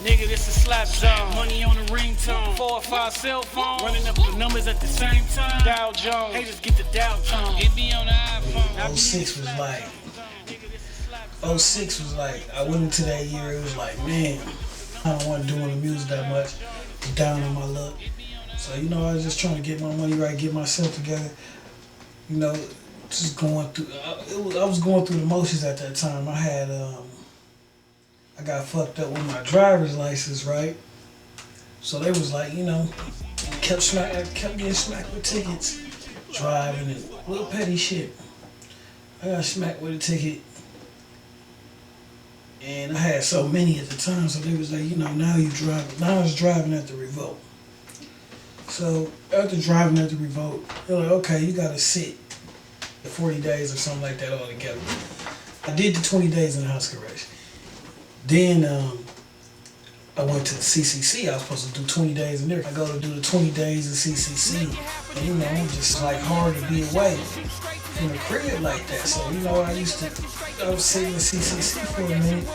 Nigga, this a slap zone. Money on the ringtone. 4 or 5 cell phones. Running up the numbers at the same time. Dow Jones. Haters get the Dow tone. Get me on the iPhone. 06 was like, 06 was like, I went into that year, it was like, man, I don't want to do any music that much. I'm down on my luck. So, you know, I was just trying to get my money right, get myself together. You know, just going through, I was going through the motions at that time. I got fucked up with my driver's license, right? So they was like, you know, I kept getting smacked with tickets, driving and little petty shit. I got smacked with a ticket, and I had so many at the time, so they was like, you know, now you driving. Now I was driving at the revolt. So after driving at the revolt, they're like, okay, you gotta sit 40 days or something like that all together. I did the 20 days in house arrest. Then I went to the CCC. I was supposed to do 20 days in there. I go to do the 20 days in CCC. And you know, just like hard to be away from the crib like that. So, you know, I was sitting in CCC for a minute.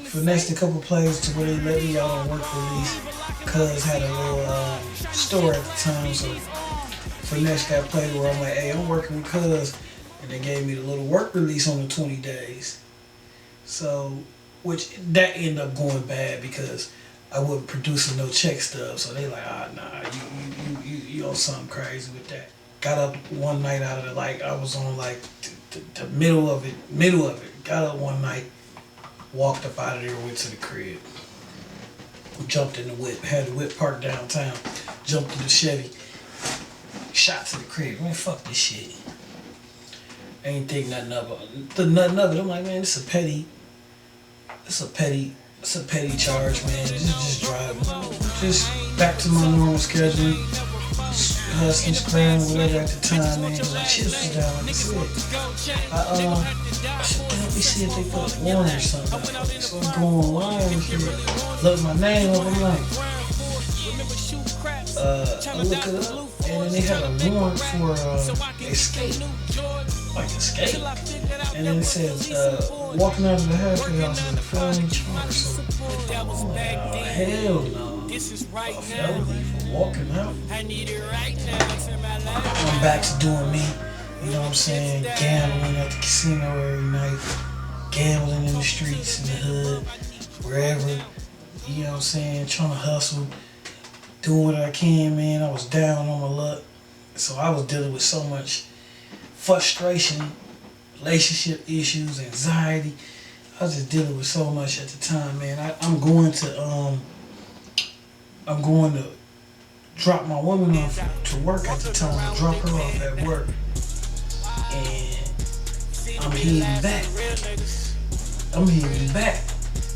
Finessed a couple plays to where they let me out on work release. Cuz had a little store at the time. So finessed that play where I'm like, hey, I'm working with Cuz. And they gave me the little work release on the 20 days. So, which that ended up going bad because I wasn't producing no check stuff. So they like, nah, you on something crazy with that. Got up one night out of the, like, I was on like the middle of it. Got up one night, walked up out of there, went to the crib. Jumped in the whip, had the whip parked downtown, jumped in the Chevy, shot to the crib. Man, fuck this shit. I ain't think nothing of it. I'm like, man, it's a petty charge, man. Just driving. Just back to my normal schedule. Hustling, scrambling, whatever at the time, man. Like, shit was down, like I said. Let me see if they put a warrant or something. So I go online and look my name up. I'm like, I look it up, and then they had a warrant for escape. Like escape. And then it says, walking out of the halfway house is a felony charge. So, hell no. A felony for walking out. I'm back to doing me. You know what I'm saying? Gambling at the casino every night. Gambling in the streets, in the hood, wherever. You know what I'm saying? Trying to hustle. Doing what I can, man. I was down on my luck. So I was dealing with so much frustration, relationship issues, anxiety. I was just dealing with so much at the time, man. I'm going to drop my woman off to work at the time, drop her off at work, and I'm heading back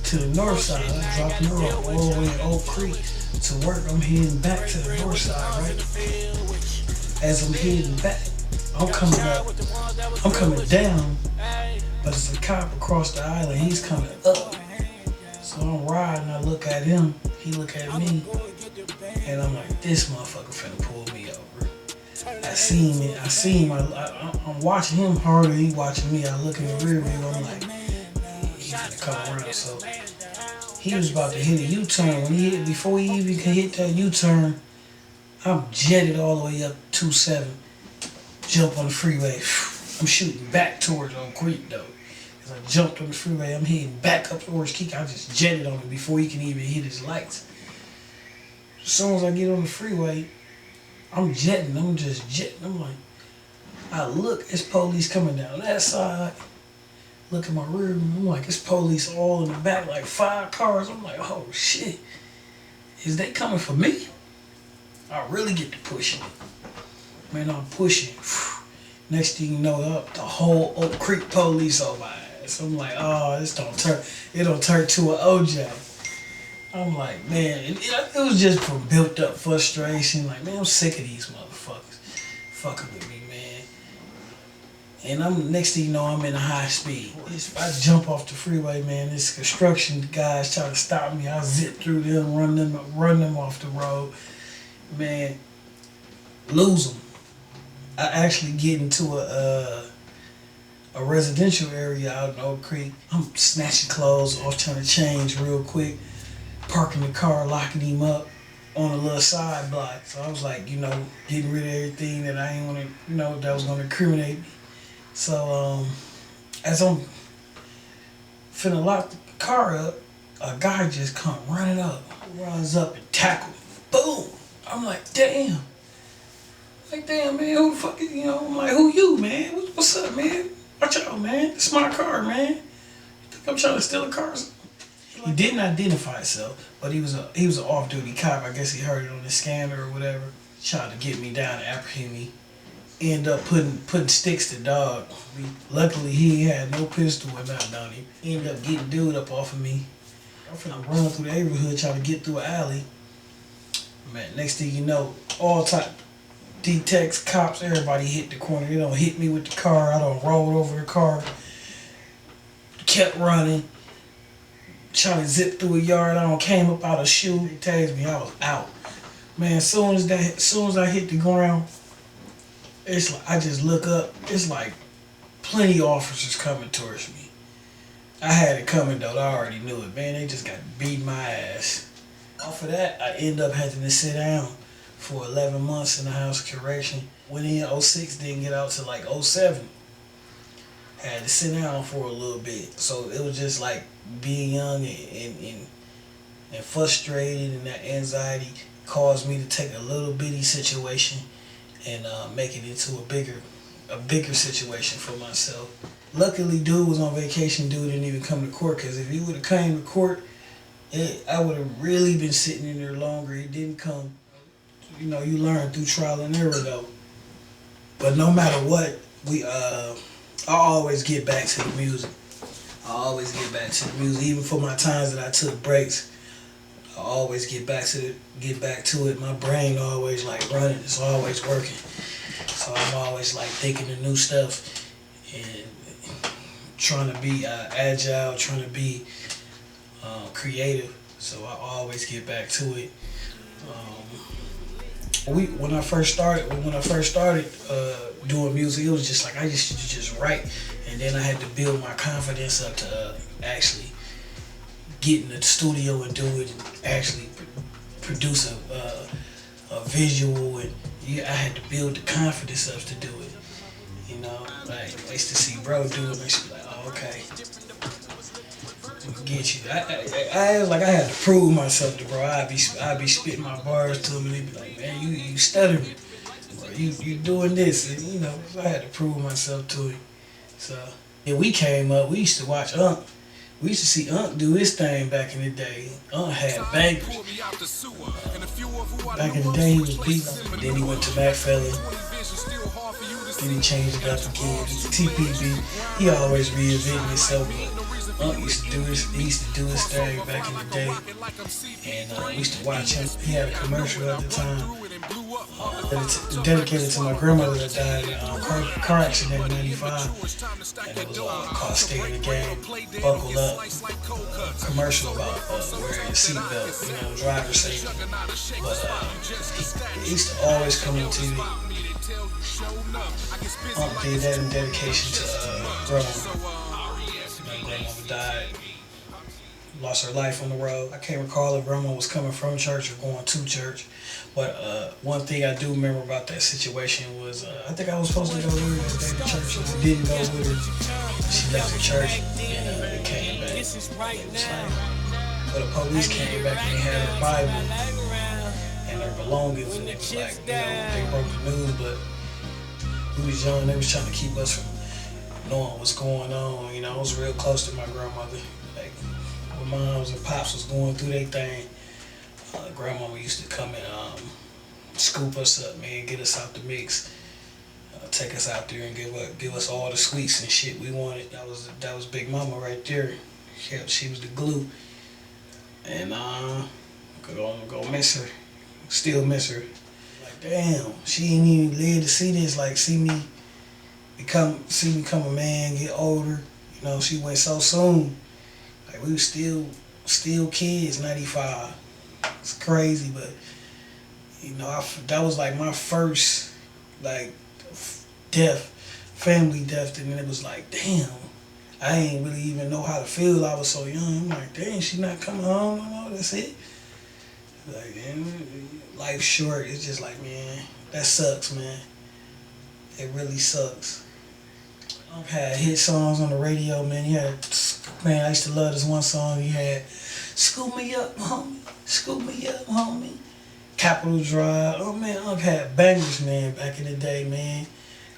to the north side. I'm dropping her off all the way in Oak Creek to work. I'm heading back to the north side, right? As I'm heading back, I'm coming down, but it's a cop across the island. He's coming up. So I'm riding, I look at him, he look at me, and I'm like, this motherfucker finna pull me over. I seen him, I'm watching him harder, he watching me. I look in the rear view, I'm like, he's finna come around. So he was about to hit a U-turn. Before he even could hit that U-turn, I'm jetted all the way up 27. Jump on the freeway. I'm shooting back towards Oak Creek though. As I jumped on the freeway, I'm heading back up towards Creek. I just jetted on him before he can even hit his lights. As soon as I get on the freeway, I'm just jetting. I'm like, I look, it's police coming down that side. Look at my rear view, I'm like, it's police all in the back, like 5 cars. I'm like, oh shit, is they coming for me? I really get to pushing. Man, I'm pushing. Next thing you know, the whole Oak Creek police on my ass. I'm like, oh, it don't turn to an OJ. I'm like, man, it was just from built up frustration. Like, man, I'm sick of these motherfuckers fucking with me, man. And next thing you know, I'm in a high speed. I jump off the freeway, man. This construction guys try to stop me. I zip through them, run them off the road. Man, lose them. I actually get into a residential area out in Oak Creek. I'm snatching clothes off, trying to change real quick, parking the car, locking him up on a little side block. So I was like, getting rid of everything that I ain't want to, that was going to incriminate me. So as I'm finna lock the car up, a guy just come running up, runs up and tackle me. Boom! I'm like, damn. Like, damn, man, who the fuck is, I'm like, who you, man? What's up, man? Watch out, man. It's my car, man. You think I'm trying to steal a car? He didn't identify himself, but he was an off-duty cop. I guess he heard it on the scanner or whatever. Tried to get me down and apprehend me. End up putting sticks to dog. Luckily, he had no pistol or nothing on him. Ended up getting dude up off of me. I'm finna run through the neighborhood trying to get through an alley. Man, next thing you know, all type detectives, cops, everybody hit the corner. They don't hit me with the car. I don't roll over the car. Kept running. Trying to zip through a yard. I don't came up out of shoe. They tased me. I was out. Man, as soon as I hit the ground, it's like I just look up. It's like plenty of officers coming towards me. I had it coming though. I already knew it. Man, they just got to beat my ass. Off of that, I end up having to sit down for 11 months in the house of correction. Went in 06, didn't get out till like 07. Had to sit down for a little bit. So it was just like being young and frustrated, and that anxiety caused me to take a little bitty situation and make it into a bigger situation for myself. Luckily, dude was on vacation. Dude didn't even come to court, because if he would have came to court, I would have really been sitting in there longer. He didn't come. You learn through trial and error though. But no matter what, I always get back to the music. Even for my times that I took breaks, I always get back to it. My brain always like running. It's always working. So I'm always like thinking of new stuff and trying to be agile, trying to be creative. So I always get back to it. When I first started doing music, it was just like I used to just write, and then I had to build my confidence up to actually get in the studio and do it, and actually produce a visual, and I had to build the confidence up to do it. Like I used to see bro do it, and I used to be like, oh, okay. Get you. I was like, I had to prove myself to bro. I'd be spitting my bars to him, and they'd be like, man, you stuttering, bro, you doing this, and so I had to prove myself to him. So we came up. We used to watch Unc. We used to see Unc do his thing back in the day. Unc had bangers. Back in the day, he was beating. Then he went to McFellin. Then he changed it up again. TPB. He always reinventing himself. Unc used to do his thing back in the day, and we used to watch him. He had a commercial at the time dedicated to my grandmother that died in a car accident in '95, and it was called "Stay in the Game, Buckle Up." Commercial about wearing your seatbelt, driver's safety. But he used to always come on TV. Unc did that in dedication to grandma. My grandmama died, lost her life on the road. I can't recall if grandma was coming from church or going to church, but one thing I do remember about that situation was I think I was supposed to go with her that day to church, and I didn't go with her. She left the church and came back. It was like, but the police came back and they had her Bible and her belongings, and it was like, they broke the news, but we was young. They was trying to keep us from knowing what's going on. I was real close to my grandmother. Like, my moms and pops was going through their thing. Grandmama used to come and scoop us up, man, get us out the mix, take us out there and give us all the sweets and shit we wanted. That was Big Mama right there. She was the glue. And gonna miss her. Still miss her. Like, damn, she ain't even live to see this. Like, see me become a man, get older. She went so soon. Like, we were still kids, 95. It's crazy, but that was like my first like death family death, and it was like, damn, I ain't really even know how to feel. I was so young. I'm like, dang, she not coming home no more. That's it. Like, man, life's short. It's just like, man, that sucks, man. It really sucks. I've had hit songs on the radio, man. Man, I used to love this one song. He had, "Scoop me up, homie. Scoop me up, homie." Capital Drive. Oh man, I've had bangers, man, back in the day, man.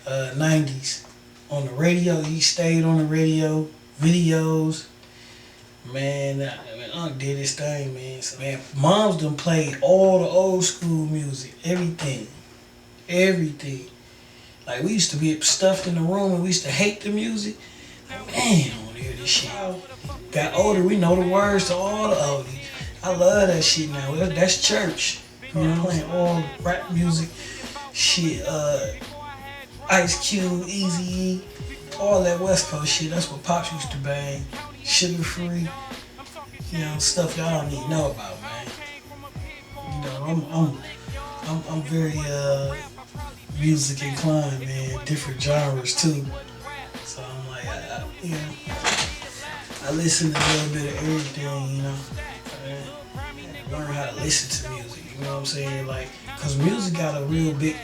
90s. On the radio, he stayed on the radio, videos. Man, Unc did his thing, man. So, man, moms done played all the old school music, everything. Like, we used to be stuffed in the room and we used to hate the music. Like, man, I don't hear this shit. Got older, we know the words to all the oldies. I love that shit now. That's church. You know, playing all rap music, shit, Ice Cube, Eazy-E, all that West Coast shit. That's what Pops used to bang. Sugar Free, you know, stuff y'all don't even know about, man. You know, I'm very music inclined, man. Different genres too. So I'm like, you know, I listen to a little bit of everything, you know. Learn how to listen to music, you know what I'm saying? Like, cause music got a real big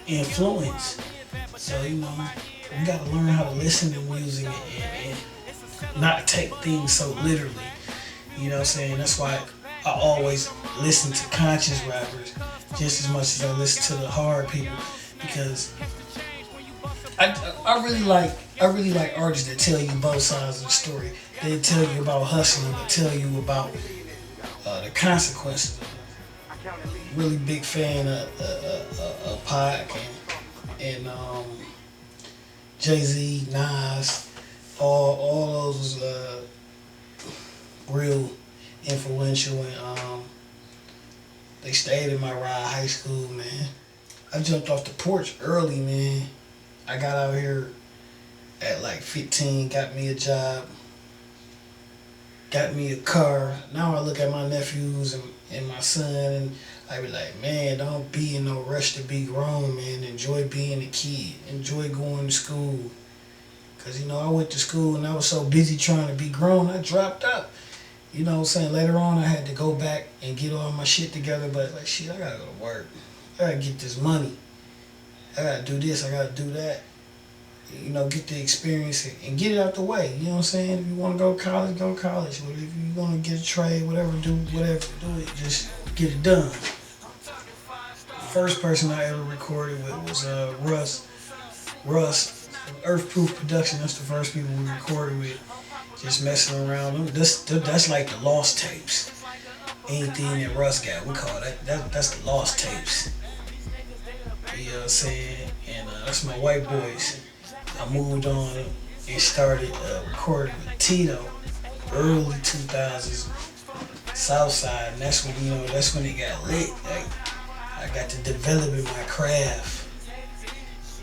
influence. So, you know, you gotta learn how to listen to music and not take things so literally. You know what I'm saying? That's why I always listen to conscious rappers just as much as I listen to the hard people, because I really like artists that tell you both sides of the story. They tell you about hustling, but tell you about the consequences. Really big fan of Pac and Jay-Z, Nas, all those real influential, and they stayed in my ride high school, man. I jumped off the porch early, man. I got out here at like 15, got me a job, got me a car. Now I look at my nephews and my son, and I be like, man, don't be in no rush to be grown, man. Enjoy being a kid. Enjoy going to school. Because, you know, I went to school and I was so busy trying to be grown, I dropped out. You know what I'm saying? Later on, I had to go back and get all my shit together, but like, shit, I gotta go to work. I gotta get this money. I gotta do this, I gotta do that. You know, get the experience and get it out the way. You know what I'm saying? If you want to go to college, go to college. But if you want to get a trade, do it. Just get it done. The first person I ever recorded with was Russ, Earthproof Production. That's the first people we recorded with. Just messing around. That's like the lost tapes. Anything that Russ got, we call that's the lost tapes. You know what I'm saying? And that's my white boys. I moved on and started recording with Tito, early 2000s, Southside, and that's when it got lit. Like, I got to develop in my craft,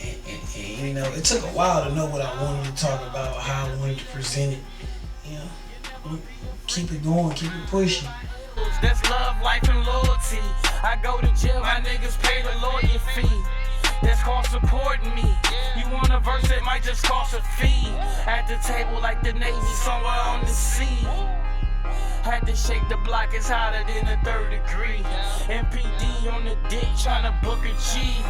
and you know, it took a while to know what I wanted to talk about, how I wanted to present it. You know, keep it going, keep it pushing. That's love, life, and loyalty. I go to jail, my niggas pay the lawyer fee. That's called supporting me. You want a verse that might just cost a fee. At the table like the Navy somewhere on the sea. Had to shake the block, it's hotter than a 3rd degree. MPD on the dick tryna book a G.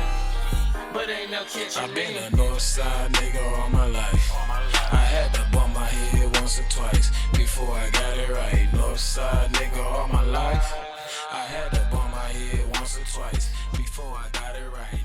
But ain't no kitchen. I've been a north side nigga all my life. I had to bump my head once or twice before I got it right. North side nigga all my life. I had to bump my head once or twice before I got it right.